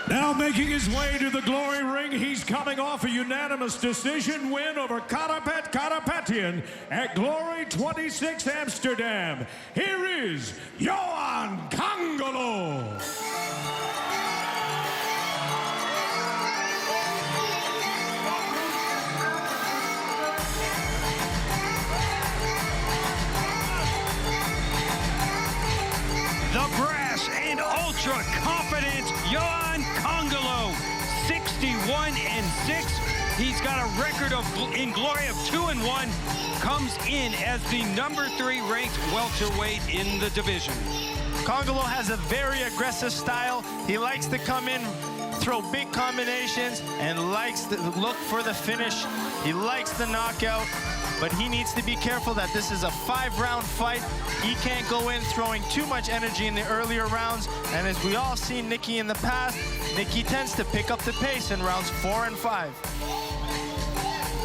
Now making his way to the glory ring, he's coming off a unanimous decision win over Karapetian at Glory 26 Amsterdam. Here is Yoann Kongolo. The brash and ultra confident Yoann Kongolo, 61-6. He's got a record in glory of 2-1. Comes in as the #3 ranked welterweight in the division. Kongolo has a very aggressive style. He likes to come in, throw big combinations, and likes to look for the finish. He likes the knockout, but he needs to be careful that this is a 5-round fight. He can't go in throwing too much energy in the earlier rounds. And as we all seen Nieky in the past, Nieky tends to pick up the pace in rounds 4 and 5.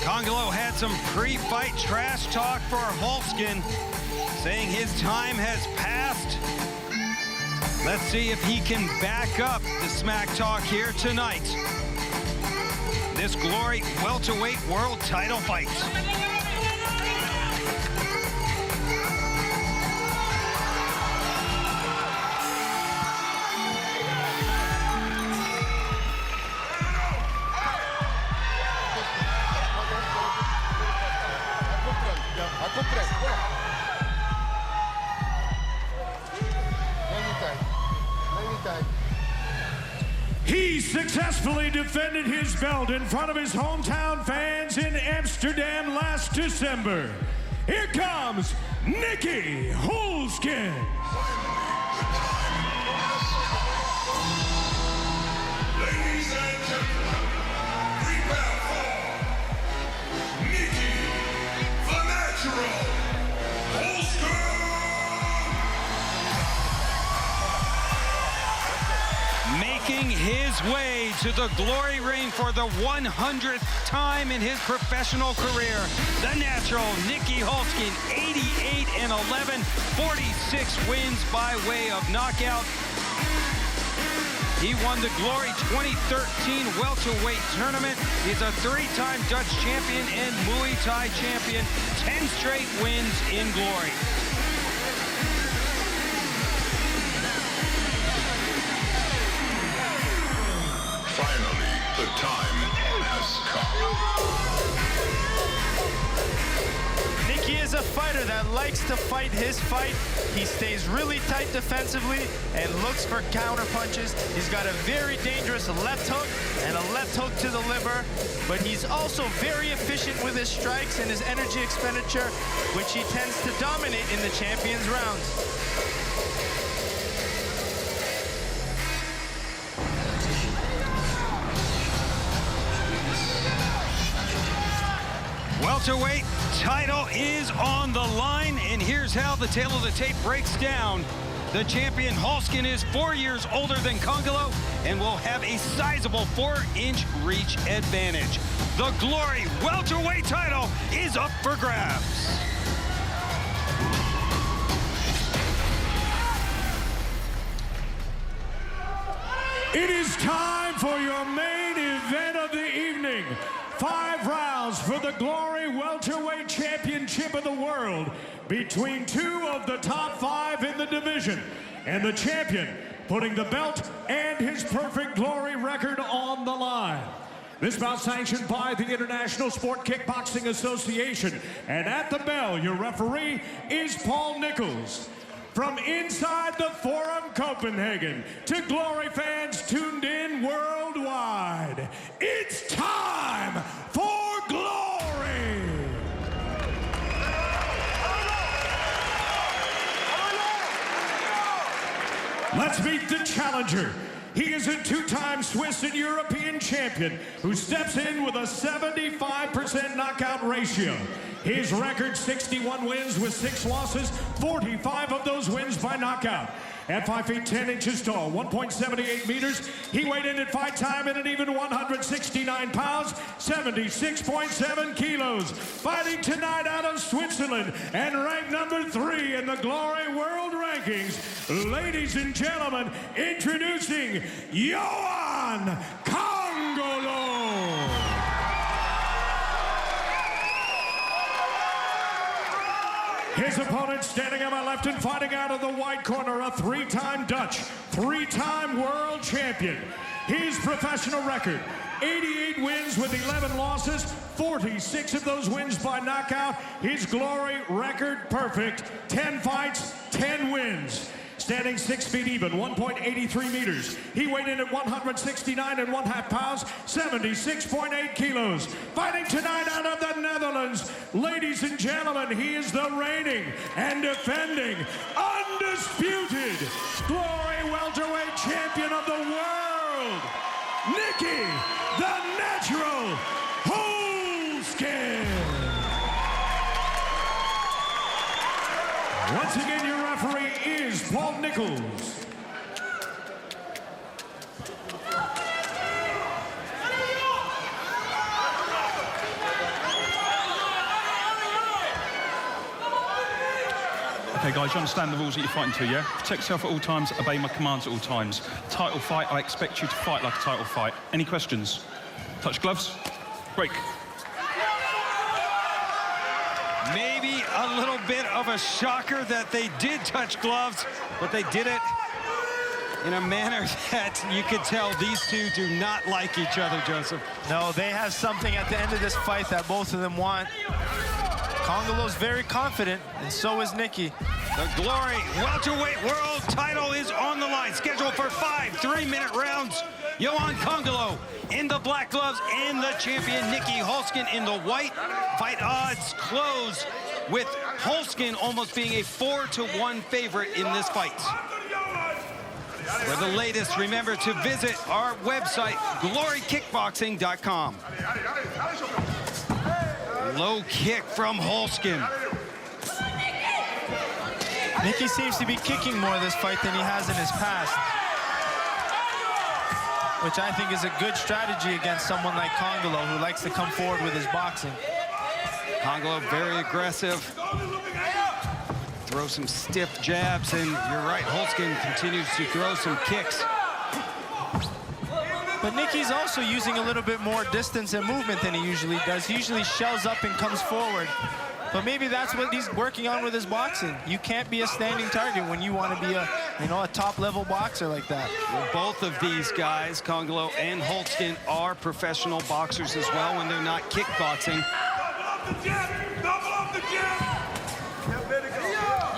Kongolo had some pre-fight trash talk for Holzken, saying his time has passed. Let's see if he can back up the smack talk here tonight. This Glory welterweight world title fight. He successfully defended his belt in front of his hometown fans in Amsterdam last December. Here comes Nieky Holzken. Ladies and gentlemen, prepare for Nieky, the Natural Holzken. Making his way to the glory ring for the 100th time in his professional career, the natural Nieky Holzken, 88-11, 46 wins by way of knockout. He won the Glory 2013 welterweight tournament. He's a 3-time Dutch champion and Muay Thai champion, 10 straight wins in Glory. Finally, the time has come. Nieky is a fighter that likes to fight his fight. He stays really tight defensively and looks for counter punches. He's got a very dangerous left hook and a left hook to the liver, but he's also very efficient with his strikes and his energy expenditure, which he tends to dominate in the champions rounds. Welterweight title is on the line, and here's how the tail of the tape breaks down. The champion Holzken is 4 years older than Kongolo and will have a sizable 4-inch reach advantage. The Glory welterweight title is up for grabs. It is time for your main event of the evening. 5 rounds for the Glory Welterweight Championship of the World between 2 of the top 5 in the division. And the champion putting the belt and his perfect Glory record on the line. This bout sanctioned by the International Sport Kickboxing Association. And at the bell, your referee is Paul Nichols. From inside the Forum Copenhagen to Glory fans tuned in worldwide, it's time for Glory! Let's meet the challenger. He is a 2-time Swiss and European champion who steps in with a 75% knockout ratio. His record, 61 wins with 6 losses, 45 of those wins by knockout. At 5 feet 10 inches tall, 1.78 meters, he weighed in at fight time at an even 169 pounds, 76.7 kilos. Fighting tonight out of Switzerland and ranked #3 in the Glory World Rankings. Ladies and gentlemen, introducing Yoann Yoann Kongolo. His opponent standing on my left and fighting out of the white corner, a three-time Dutch, three-time world champion. His professional record, 88 wins with 11 losses, 46 of those wins by knockout. His glory record perfect, 10 fights, 10 wins. Standing 6 feet even, 1.83 meters. He weighed in at 169.5 pounds, 76.8 kilos. Fighting tonight out of the Netherlands. Ladies and gentlemen, he is the reigning and defending, undisputed glory welterweight champion of the world, Nieky, the Natural Holzken. Once again, your referee is Paul Nichols. Okay, guys, you understand the rules that you're fighting to, yeah? Protect yourself at all times, obey my commands at all times. Title fight, I expect you to fight like a title fight. Any questions? Touch gloves. Break. Maybe a little bit of a shocker that they did touch gloves, but they did it in a manner that you could tell these two do not like each other, Joseph. No, they have something at the end of this fight that both of them want. Kongolo's very confident, and so is Nieky. The Glory welterweight world title is on the line. Scheduled for 5 3-minute rounds. Yoann Kongolo in the black gloves and the champion Nieky Holzken in the white. Fight odds close with Holzken almost being a 4-to-1 favorite in this fight. For the latest, remember to visit our website, glorykickboxing.com. Low kick from Holzken. Nieky seems to be kicking more this fight than he has in his past, which I think is a good strategy against someone like Kongolo, who likes to come forward with his boxing. Kongolo very aggressive. Throw some stiff jabs, and you're right, Holzken continues to throw some kicks. But Nieky's also using a little bit more distance and movement than he usually does. He usually shells up and comes forward. But maybe that's what he's working on with his boxing. You can't be a standing target when you want to be a top-level boxer like that. Well, both of these guys, Kongolo and Holzken, are professional boxers as well when they're not kickboxing.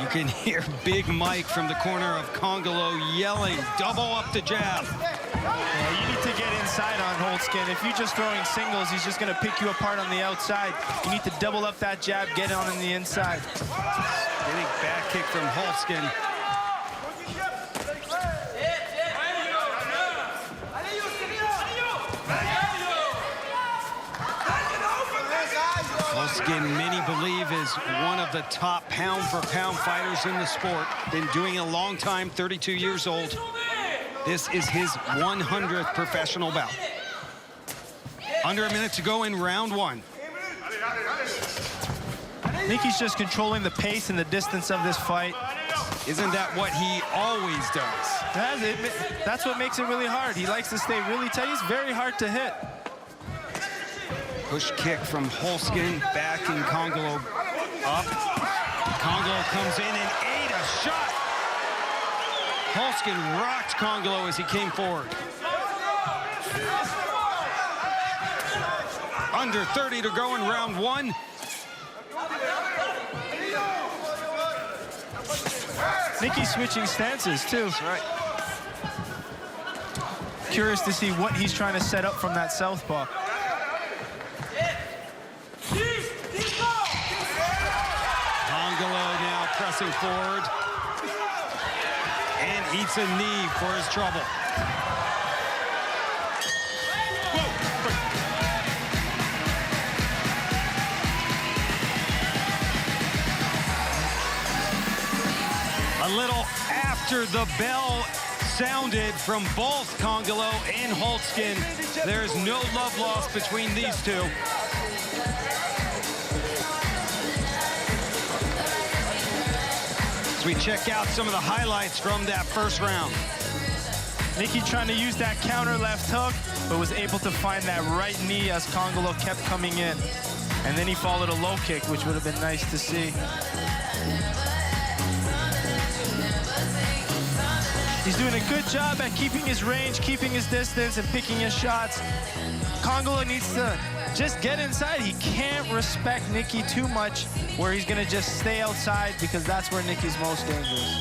You can hear Big Mike from the corner of Kongolo yelling, double up the jab. Yeah, you need to get inside on Holzken. If you're just throwing singles, he's just going to pick you apart on the outside. You need to double up that jab, get on the inside. Getting back kick from Holzken. Holzken, many believe, is one of the top pound-for-pound fighters in the sport. Been doing it a long time, 32 years old. This is his 100th professional bout. Under a minute to go in round one. Nieky's just controlling the pace and the distance of this fight. Isn't that what he always does? That's what makes it really hard. He likes to stay really tight. He's very hard to hit. Push kick from Holzken, back in Kongolo up. Kongolo comes in and ate a shot. Holzken rocked Kongolo as he came forward. Under 30 to go in round one. Nieky's switching stances, too. That's right. Curious to see what he's trying to set up from that southpaw. Kongolo now pressing forward. And eats a knee for his trouble. A little after the bell sounded from both Kongolo and Holzken. There's no love lost between these two. As we check out some of the highlights from that first round. Nieky trying to use that counter left hook, but was able to find that right knee as Kongolo kept coming in. And then he followed a low kick, which would have been nice to see. He's doing a good job at keeping his range, keeping his distance, and picking his shots. Kongolo needs to just get inside. He can't respect Nieky too much, where he's gonna just stay outside, because that's where Nieky's most dangerous.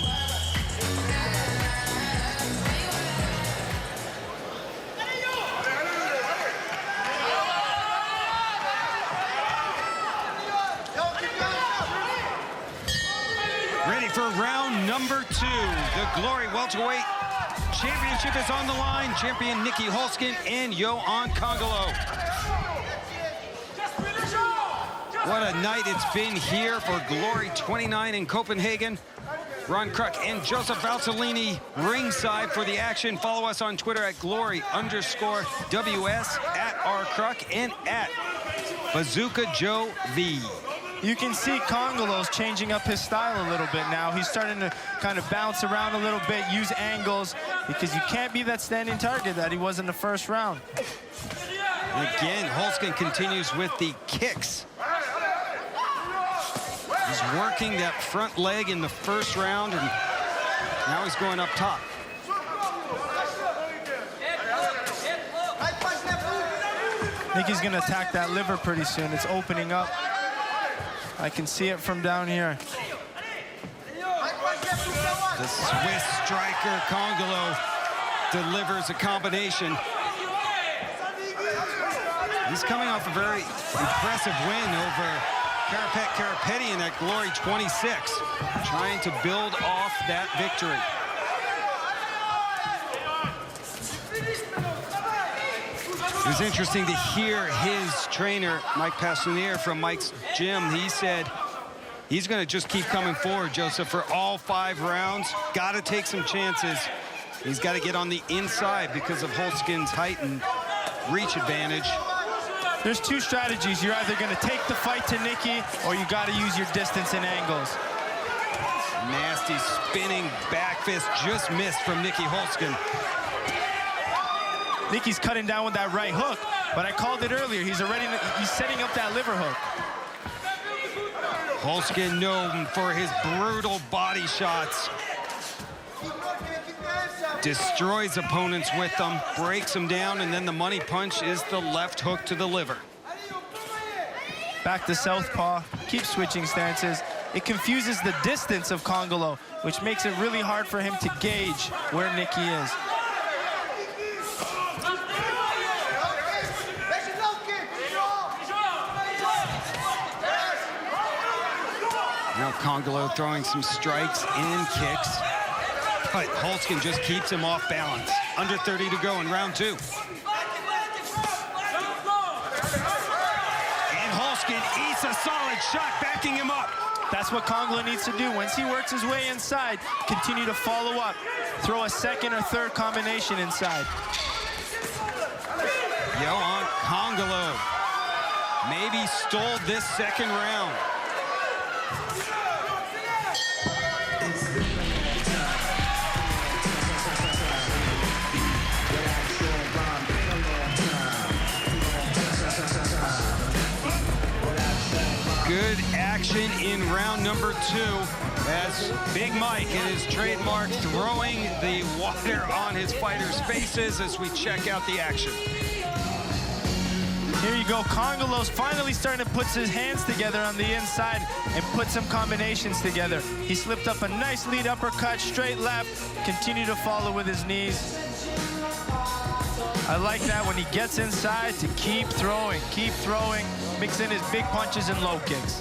Ready for round number 2. The Glory Welterweight Championship is on the line. Champion Nieky Holzken and Yoann Kongolo. What a night it's been here for Glory 29 in Copenhagen. Ron Kruk and Joseph Valtellini ringside for the action. Follow us on Twitter at Glory_WS, at @RKruk, and at Bazooka Joe V. You can see Kongolo's changing up his style a little bit now. He's starting to kind of bounce around a little bit, use angles, because you can't be that standing target that he was in the first round. Again, Holzken continues with the kicks. He's working that front leg in the first round, and now he's going up top. Nieky's gonna attack that liver pretty soon. It's opening up. I can see it from down here. The Swiss striker Kongolo delivers a combination. He's coming off a very impressive win over Karapetian at Glory 26, trying to build off that victory. It was interesting to hear his trainer, Mike Passonier from Mike's gym. He said he's going to just keep coming forward, Joseph, for all 5 rounds. Got to take some chances. He's got to get on the inside because of Holzken's height and reach advantage. There's 2 strategies. You're either going to take the fight to Nieky, or you got to use your distance and angles. Nasty spinning back fist just missed from Nieky Holzken. Nieky's cutting down with that right hook, but I called it earlier. He's setting up that liver hook. Holzken known for his brutal body shots. Destroys opponents with them, breaks them down, and then the money punch is the left hook to the liver. Back to southpaw, keep switching stances. It confuses the distance of Kongolo, which makes it really hard for him to gauge where Nieky is. Now Kongolo throwing some strikes and kicks, but Holzken just keeps him off balance. Under 30 to go in round 2. And Holzken eats a solid shot, backing him up. That's what Kongolo needs to do. Once he works his way inside, continue to follow up. Throw a second or third combination inside. Yoann Kongolo maybe stole this second round. Good action in round number 2 as Big Mike and his trademark throwing the water on his fighters' faces as we check out the action. Here you go. Kongolo's finally starting to put his hands together on the inside and put some combinations together. He slipped up a nice lead uppercut, straight left, continue to follow with his knees. I like that when he gets inside to keep throwing, mix in his big punches and low kicks.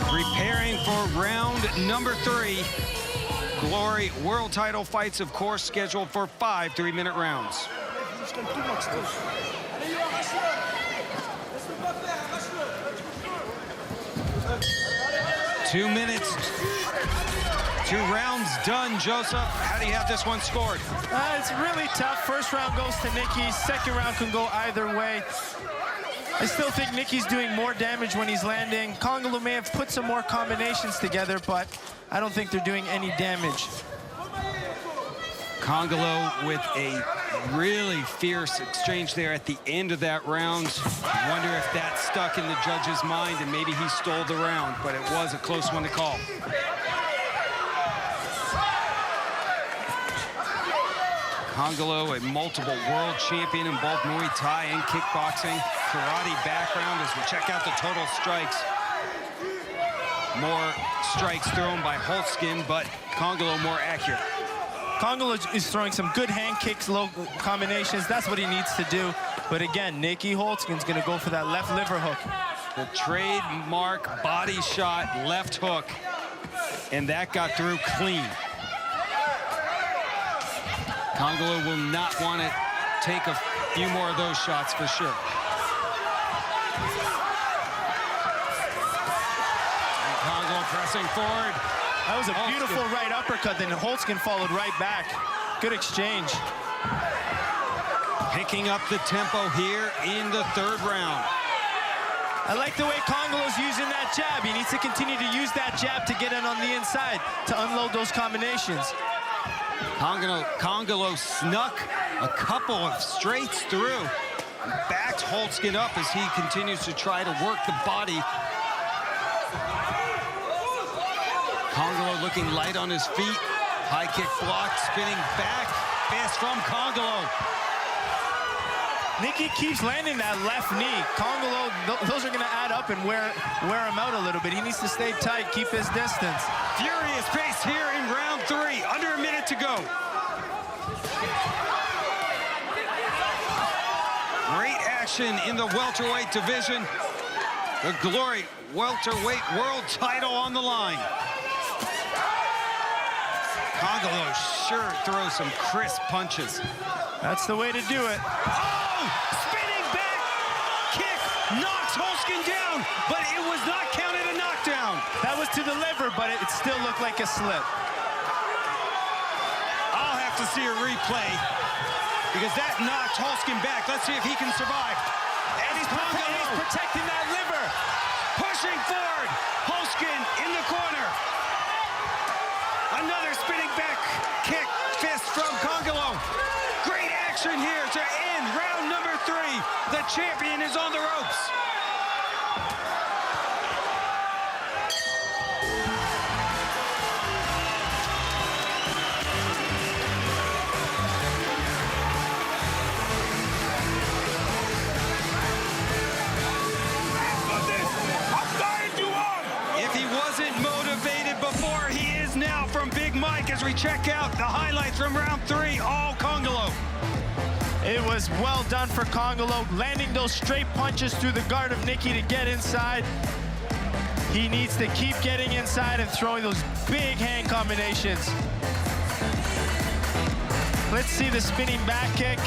Preparing for round number 3. Glory world title fights, of course, scheduled for 5 3-minute rounds. 2 minutes, 2 rounds done. Joseph, how do you have this one scored? It's really tough. First round goes to Nieky. Second round can go either way. I still think Nieky's doing more damage when he's landing. Kongolo may have put some more combinations together, but I don't think they're doing any damage. Kongolo with a really fierce exchange there at the end of that round. Wonder if that stuck in the judge's mind and maybe he stole the round, but it was a close one to call. Kongolo, a multiple world champion in both Muay Thai and kickboxing, karate background. As we check out the total strikes, more strikes thrown by Holzken, but Kongolo more accurate. Kongolo is throwing some good hand kicks, low combinations. That's what he needs to do. But again, Nieky Holzken's gonna go for that left liver hook. The trademark body shot left hook, and that got through clean. Kongolo will not want to take a few more of those shots for sure. And Kongolo pressing forward. That was a beautiful right uppercut, then Holzken followed right back. Good exchange. Picking up the tempo here in the third round. I like the way Kongolo's using that jab. He needs to continue to use that jab to get in on the inside, to unload those combinations. Kongolo snuck a couple of straights through. Backs Holzken up as he continues to try to work the body. Kongolo looking light on his feet. High kick blocked, spinning back. Fist from Kongolo. Nieky keeps landing that left knee. Kongolo, those are going to add up and wear him out a little bit. He needs to stay tight, keep his distance. Furious pace here in round 3. Under a minute to go. Great action in the welterweight division. The Glory welterweight world title on the line. Kongolo sure throws some crisp punches. That's the way to do it. Oh! Spinning back kick knocks Holzken down, but it was not counted a knockdown. That was to the liver, but it still looked like a slip. I'll have to see a replay because that knocked Holzken back. Let's see if he can survive. And he's protecting that liver. Pushing forward. Holzken in the corner. Another spinning back kick, fist from Kongolo. Great action here to end round number 3. The champion is on the ropes. If he wasn't motivated before, he is now from Big Mike as we check out the highlights from round 3, all Kongolo. It was well done for Kongolo, landing those straight punches through the guard of Nieky to get inside. He needs to keep getting inside and throwing those big hand combinations. Let's see the spinning back kick.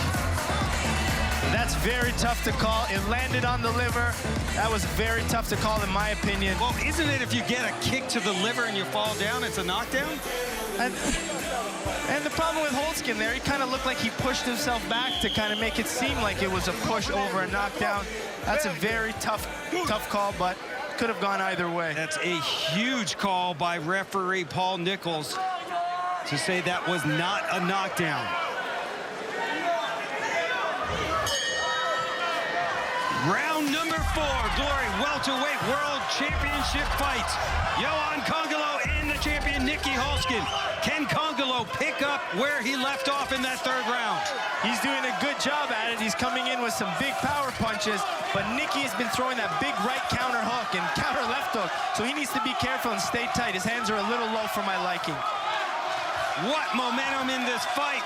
That's very tough to call. It landed on the liver. That was very tough to call in my opinion. Well, isn't it if you get a kick to the liver and you fall down, it's a knockdown? And the problem with Holzken there, he kind of looked like he pushed himself back to kind of make it seem like it was a push over a knockdown. That's a very tough call, but could have gone either way. That's a huge call by referee Paul Nichols to say that was not a knockdown. Round number 4, Glory welterweight world championship fight. Yoann Kongolo and the champion Nieky Holzken. Can Kongolo pick up where he left off in that third round? He's doing a good job at it. He's coming in with some big power punches, but Nieky has been throwing that big right counter hook and counter left hook, so he needs to be careful and stay tight. His hands are a little low for my liking. What momentum in this fight.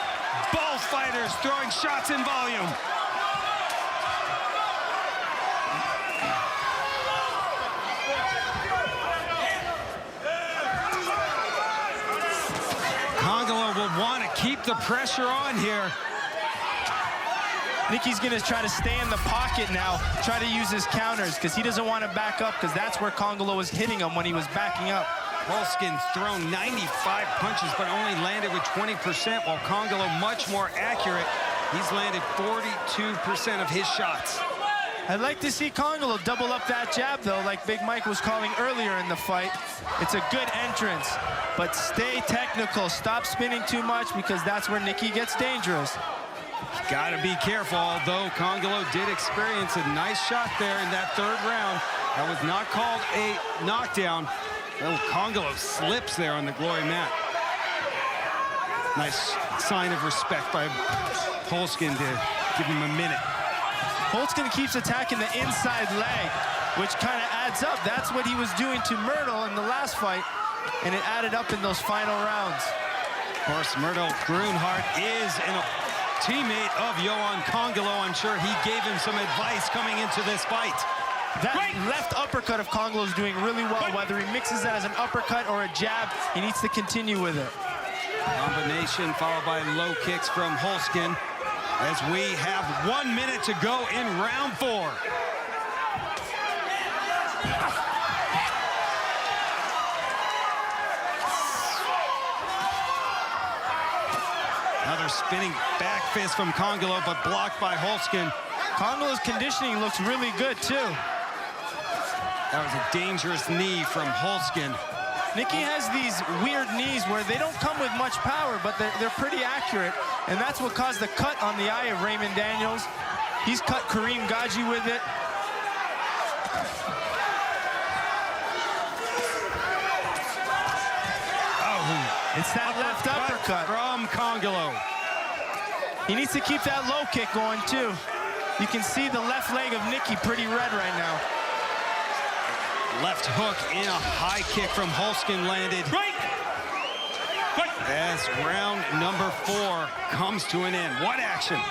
Both fighters throwing shots in volume. Kongolo will want to keep the pressure on here. Nieky's going to try to stay in the pocket now, try to use his counters, because he doesn't want to back up, because that's where Kongolo was hitting him when he was backing up. Holzken's thrown 95 punches, but only landed with 20%, while Kongolo much more accurate. He's landed 42% of his shots. I'd like to see Kongolo double up that jab, though, like Big Mike was calling earlier in the fight. It's a good entrance, but stay technical. Stop spinning too much, because that's where Nieky gets dangerous. Gotta be careful, although Kongolo did experience a nice shot there in that third round. That was not called a knockdown. Oh, Kongolo slips there on the glory mat. Nice sign of respect by Holzken to give him a minute. Holzken keeps attacking the inside leg, which kind of adds up. That's what he was doing to Myrtle in the last fight, and it added up in those final rounds. Of course, Myrtle Grunhart is a teammate of Yoann Kongolo. I'm sure he gave him some advice coming into this fight. That left uppercut of Kongolo is doing really well. Whether he mixes that as an uppercut or a jab, he needs to continue with it. Combination followed by low kicks from Holzken, as we have 1 minute to go in round 4. Another spinning back fist from Kongolo, but blocked by Holzken. Kongolo's conditioning looks really good, too. That was a dangerous knee from Holzken. Nieky has these weird knees where they don't come with much power, but they're pretty accurate, and that's what caused the cut on the eye of Raymond Daniels. He's cut Kareem Gaji with it. Oh, it's that left uppercut from Kongolo. He needs to keep that low kick going, too. You can see the left leg of Nieky pretty red right now. Left hook in a high kick from Holzken landed. As round number 4 comes to an end. What action?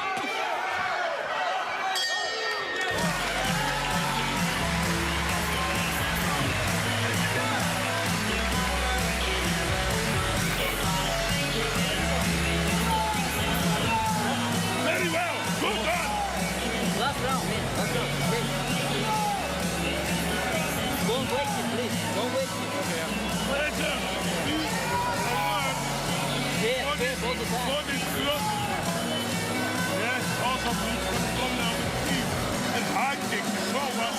Very well. Good done. Last round, man. Last round. Don't waste it, please. Don't waste it. Hold the time. Yes, also please come down with the team. And high kick. So well.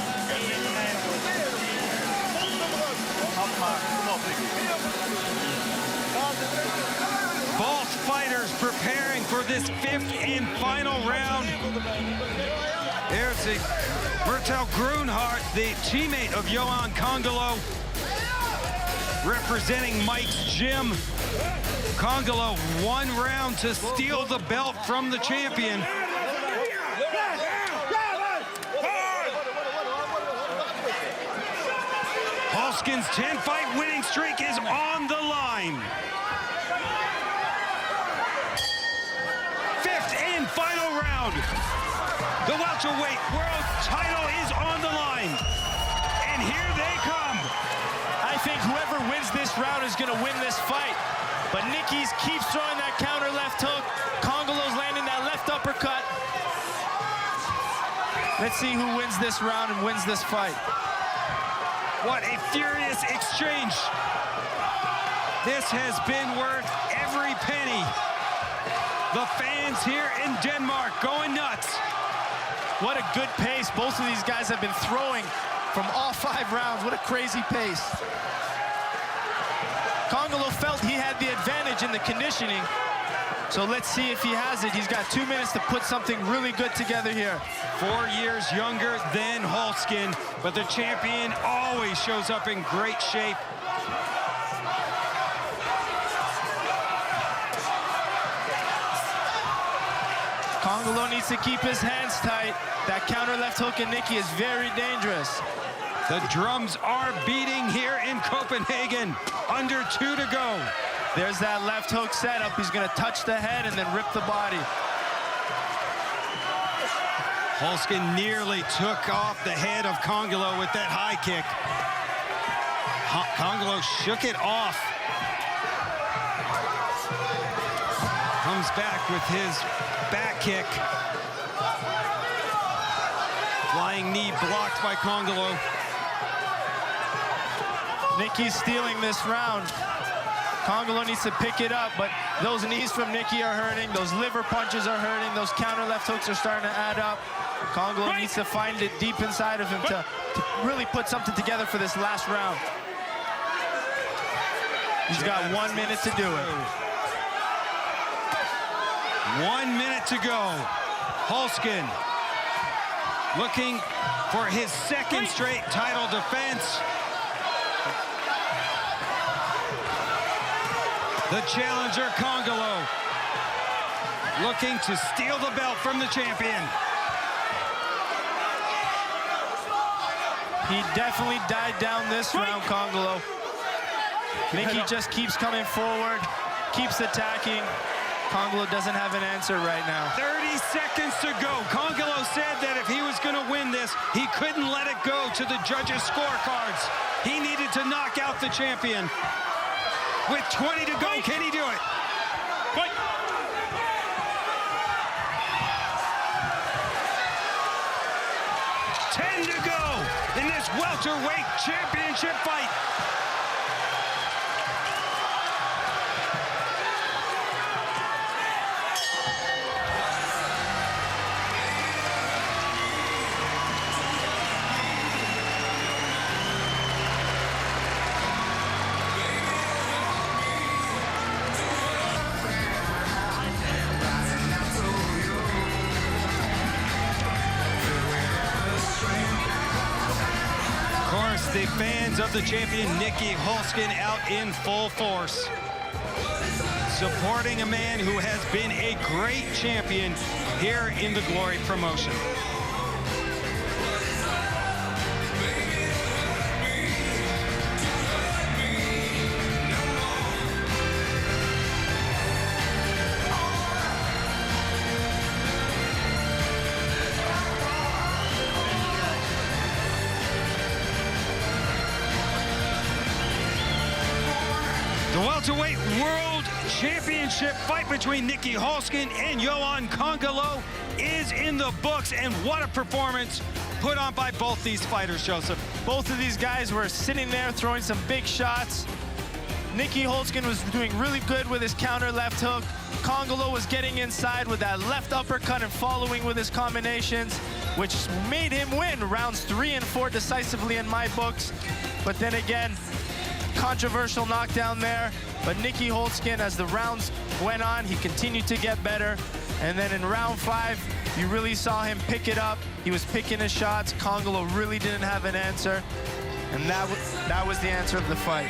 Both fighters preparing for this 5th and final round. There's Myrtle Grunhart, the teammate of Yoann Kongolo, representing Mike's gym. Kongolo 1 round to steal the belt from the champion. Holzken's 10-fight winning streak is on the line. 5th and final round. The welterweight world title is on the line. And here they come. I think whoever wins this round is going to win this fight. But Nieky keeps throwing that counter left hook. Kongolo's landing that left uppercut. Let's see who wins this round and wins this fight. What a furious exchange. This has been worth every penny. The fans here in Denmark going nuts. What a good pace. Both of these guys have been throwing from all 5 rounds. What a crazy pace. Kongolo felt he had the advantage in the conditioning. So let's see if he has it. He's got 2 minutes to put something really good together here. 4 years younger than Holzken, but the champion always shows up in great shape. Kongolo needs to keep his hands tight. That counter left hook in Nieky is very dangerous. The drums are beating here in Copenhagen. Under 2 to go. There's that left hook setup. He's going to touch the head and then rip the body. Holzken nearly took off the head of Kongolo with that high kick. Kongolo shook it off. Comes back with his back kick. Flying knee blocked by Kongolo. Nieky's stealing this round. Kongolo needs to pick it up, but those knees from Nieky are hurting. Those liver punches are hurting. Those counter left hooks are starting to add up. Kongolo needs to find it deep inside of him to really put something together for this last round. He's got 1 minute to do it. 1 minute to go. Holzken looking for his second straight title defense. The challenger, Kongolo, looking to steal the belt from the champion. He definitely died down this round, Kongolo. Nieky just keeps coming forward, keeps attacking. Kongolo doesn't have an answer right now. 30 seconds to go. Kongolo said that if he was going to win this, he couldn't let it go to the judges' scorecards. He needed to knock out the champion. With 20 to go, can he do it? Fight. 10 to go in this welterweight championship fight. The fans of the champion Nieky Holzken out in full force, supporting a man who has been a great champion here in the Glory promotion. The welterweight world championship fight between Nieky Holzken and Yoann Kongolo is in the books, and what a performance put on by both these fighters, Joseph. Both of these guys were sitting there throwing some big shots. Nieky Holzken was doing really good with his counter left hook. Kongolo was getting inside with that left uppercut and following with his combinations, which made him win rounds 3 and 4 decisively in my books. But then again, controversial knockdown there, but Nieky Holzken, as the rounds went on, he continued to get better. And then in round 5, you really saw him pick it up. He was picking his shots. Kongolo really didn't have an answer, and that was the answer of the fight.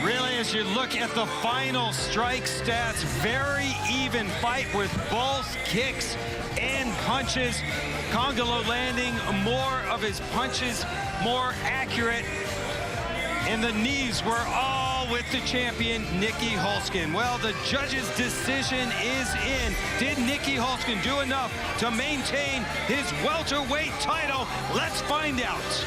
Really, as you look at the final strike stats, very even fight with both kicks and punches. Kongolo landing more of his punches, more accurate, and the knees were all with the champion, Nieky Holzken. Well, the judge's decision is in. Did Nieky Holzken do enough to maintain his welterweight title? Let's find out.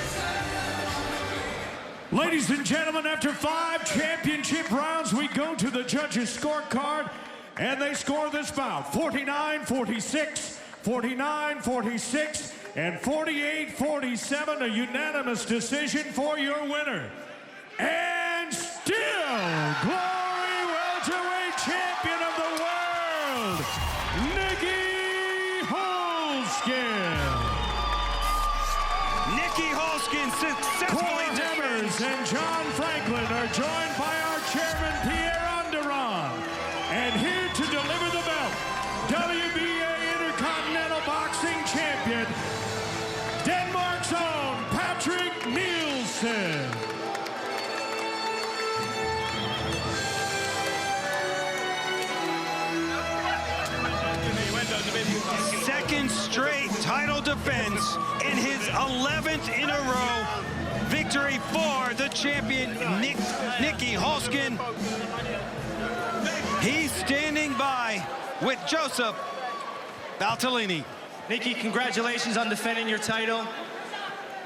Ladies and gentlemen, after 5 championship rounds, we go to the judges' scorecard, and they score this bout: 49-46, 49-46, and 48-47, a unanimous decision for your winner. And still, Glory welterweight champion of the world, Nieky Holzken. Nieky Holzken successfully Hammers and John Franklin are joined by our chairman, Pierre Anderon. And here to deliver the belt, WBA Intercontinental Boxing Champion, Denmark's own Patrick Nielsen. Second straight title defense in his 11th in a row victory for the champion Nieky Holzken. He's standing by with Joseph Valtellini. Nieky, congratulations on defending your title.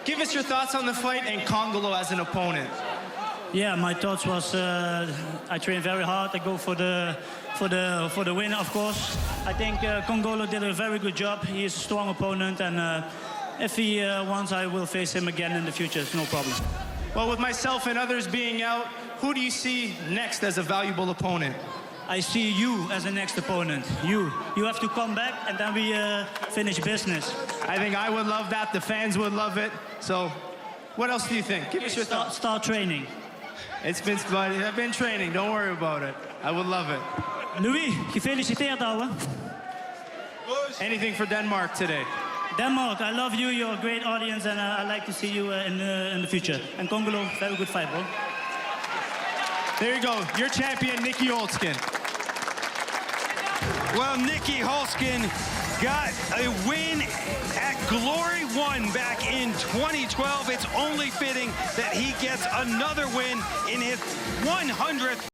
Give us your thoughts on the fight and Kongolo as an opponent. Yeah, my thoughts was I train very hard. I go for the win, of course. I think Kongolo did a very good job. He is a strong opponent, and if he wants, I will face him again in the future. It's no problem. Well, with myself and others being out, who do you see next as a valuable opponent? I see you as the next opponent. You have to come back, and then we finish business. I think I would love that. The fans would love it. So, what else do you think? Give us your thoughts. Start training. I've been training. Don't worry about it. I would love it. Louis, gefeliciteerd, ouwe. Anything for Denmark today? Denmark, I love you. You're a great audience, and I'd like to see you in the future. And Kongolo, very good fight, bro. There you go. Your champion, Nieky Holzken. Well, Nieky Holzken got a win at Glory 1 back in 2012. It's only fitting that he gets another win in his 100th